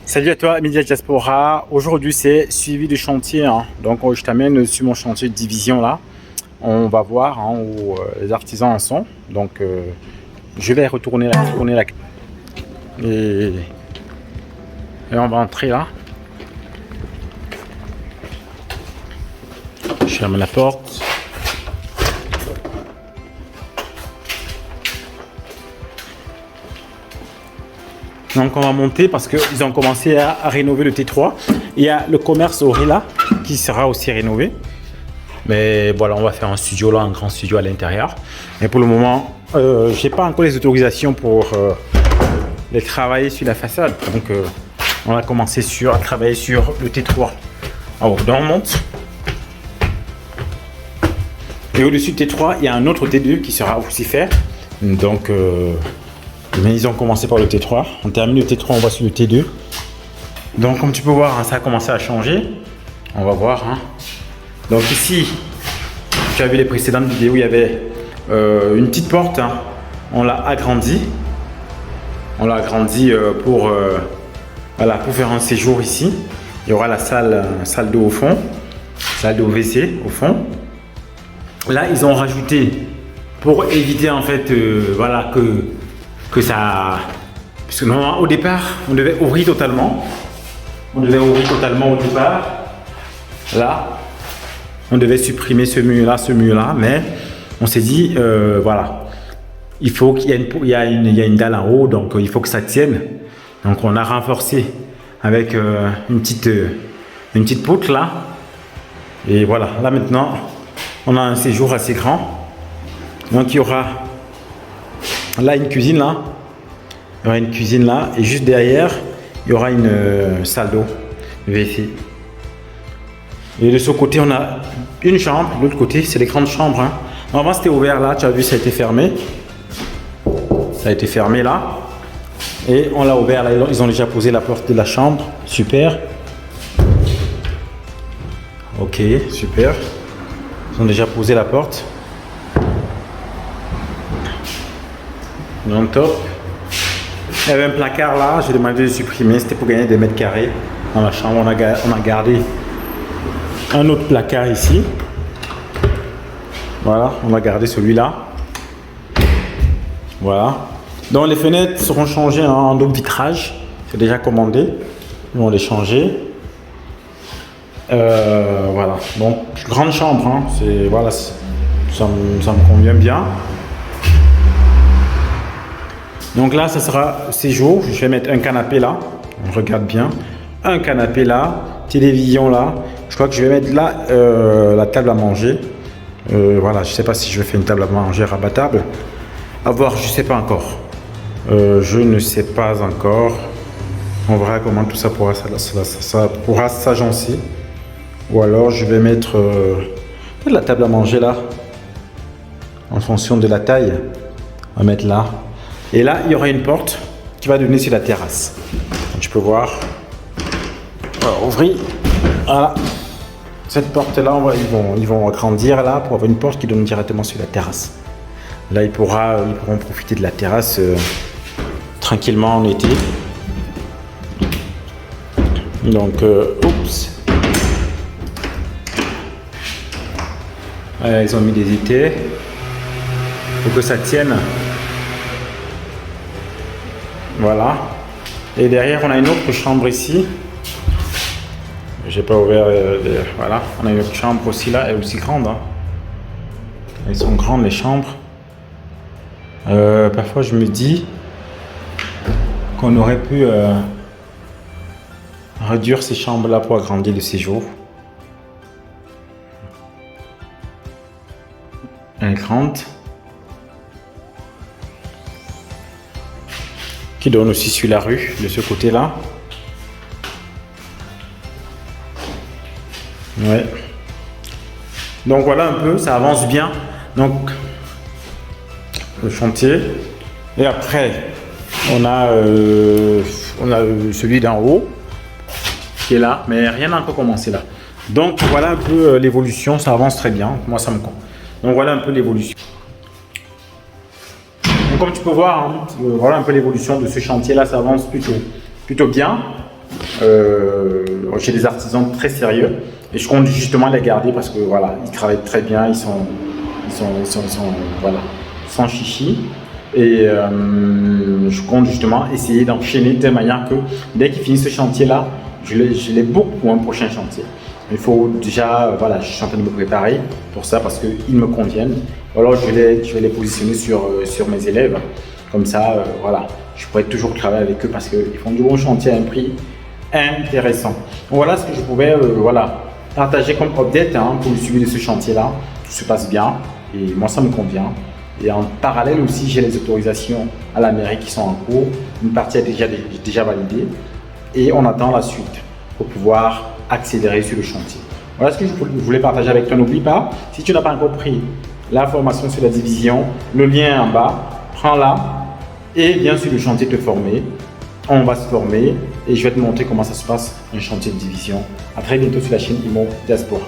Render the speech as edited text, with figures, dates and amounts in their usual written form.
Salut à toi, Media Diaspora. Aujourd'hui, c'est suivi du chantier. Donc, je t'amène sur mon chantier de division là. On va voir où les artisans en sont. Donc, je vais retourner là. Et on va entrer là. Je ferme la porte. Donc on va monter parce qu'ils ont commencé à rénover le T3. Il y a le commerce Aurela qui sera aussi rénové. Mais voilà, on va faire un studio là, un grand studio à l'intérieur. Mais pour le moment, je n'ai pas encore les autorisations pour les travailler sur la façade. Donc on va commencer à travailler sur le T3. Alors, donc on monte. Et au-dessus du T3, il y a un autre T2 qui sera aussi fait. Donc mais ils ont commencé par le T3. On termine le T3, on va sur le T2. Donc comme tu peux voir, ça a commencé à changer. On va voir. Donc ici, tu as vu les précédentes vidéos, il y avait une petite porte. On l'a agrandi. On l'a agrandi pour faire un séjour ici. Il y aura la salle d'eau au fond. Salle d'eau WC au fond. Là, ils ont rajouté pour éviter en fait que ça... Parce que normalement, au départ, on devait ouvrir totalement. On devait ouvrir totalement au départ. Là, on devait supprimer ce mur-là. Mais on s'est dit, voilà, il faut qu'il y ait une dalle en haut, donc il faut que ça tienne. Donc on a renforcé avec une petite poutre là. Et voilà, là maintenant, on a un séjour assez grand. Donc il y aura... Là, une cuisine là. Il y aura une cuisine là. Et juste derrière, il y aura une salle d'eau. WC. Et de ce côté, on a une chambre. De l'autre côté, c'est les grandes chambres. Normalement, c'était ouvert là. Tu as vu, ça a été fermé. Ça a été fermé là. Et on l'a ouvert là. Ils ont déjà posé la porte de la chambre. Super. Ok, super. Ils ont déjà posé la porte. Donc top. Il y avait un placard là, j'ai demandé de supprimer, c'était pour gagner des mètres carrés dans la chambre. On a gardé un autre placard ici. Voilà, on a gardé celui-là. Voilà. Donc les fenêtres seront changées en double vitrage. C'est déjà commandé. Ils vont les changer. Voilà. Donc grande chambre. Voilà, ça me convient bien. Donc là, ça sera séjour. Je vais mettre un canapé là. On regarde bien. Un canapé là. Télévision là. Je crois que je vais mettre là la table à manger. Voilà, je ne sais pas si je vais faire une table à manger rabattable. À voir, je ne sais pas encore. Je ne sais pas encore. On verra comment tout ça pourra s'agencer. Ou alors, je vais mettre la table à manger là. En fonction de la taille. On va mettre là. Et là, il y aura une porte qui va donner sur la terrasse. Donc, tu peux voir. On va ouvrir. Voilà. Cette porte-là, ils vont agrandir là pour avoir une porte qui donne directement sur la terrasse. Là, ils pourront profiter de la terrasse tranquillement en été. Donc, oups. Ils ont mis des étais pour que ça tienne. Voilà. Et derrière, on a une autre chambre ici. J'ai pas ouvert. Voilà. On a une autre chambre aussi là. Elle est aussi grande. Elles sont grandes les chambres. Parfois, je me dis qu'on aurait pu réduire ces chambres là pour agrandir le séjour. Elle est grande. Qui donne aussi sur la rue de ce côté là. Ouais. Donc voilà un peu, ça avance bien. Donc le chantier. Et après, on a celui d'en haut qui est là, mais rien n'a encore commencé là. Donc voilà un peu l'évolution, ça avance très bien. Moi ça me compte. Donc voilà un peu l'évolution. Donc, comme tu peux voir, voilà un peu l'évolution de ce chantier là, ça avance plutôt bien. J'ai des artisans très sérieux et je compte justement les garder parce que voilà, ils travaillent très bien, ils sont voilà, sans chichi. Et je compte justement essayer d'enchaîner de telle manière que dès qu'ils finissent ce chantier-là, je les book pour un prochain chantier. Il faut déjà, voilà, je suis en train de me préparer pour ça parce qu'ils me conviennent. Alors je vais les positionner sur mes élèves. Comme ça, voilà, je pourrais toujours travailler avec eux parce qu'ils font du bon chantier à un prix intéressant. Voilà ce que je pouvais voilà, partager comme update hein, pour le suivi de ce chantier-là. Tout se passe bien et moi ça me convient. Et en parallèle aussi, j'ai les autorisations à la mairie qui sont en cours. Une partie est déjà validée et on attend la suite pour pouvoir accélérer sur le chantier. Voilà ce que je voulais partager avec toi. N'oublie pas, si tu n'as pas encore pris la formation sur la division, le lien est en bas, prends-la et viens sur le chantier te former. On va se former et je vais te montrer comment ça se passe un chantier de division. À très bientôt sur la chaîne Immo Diaspora.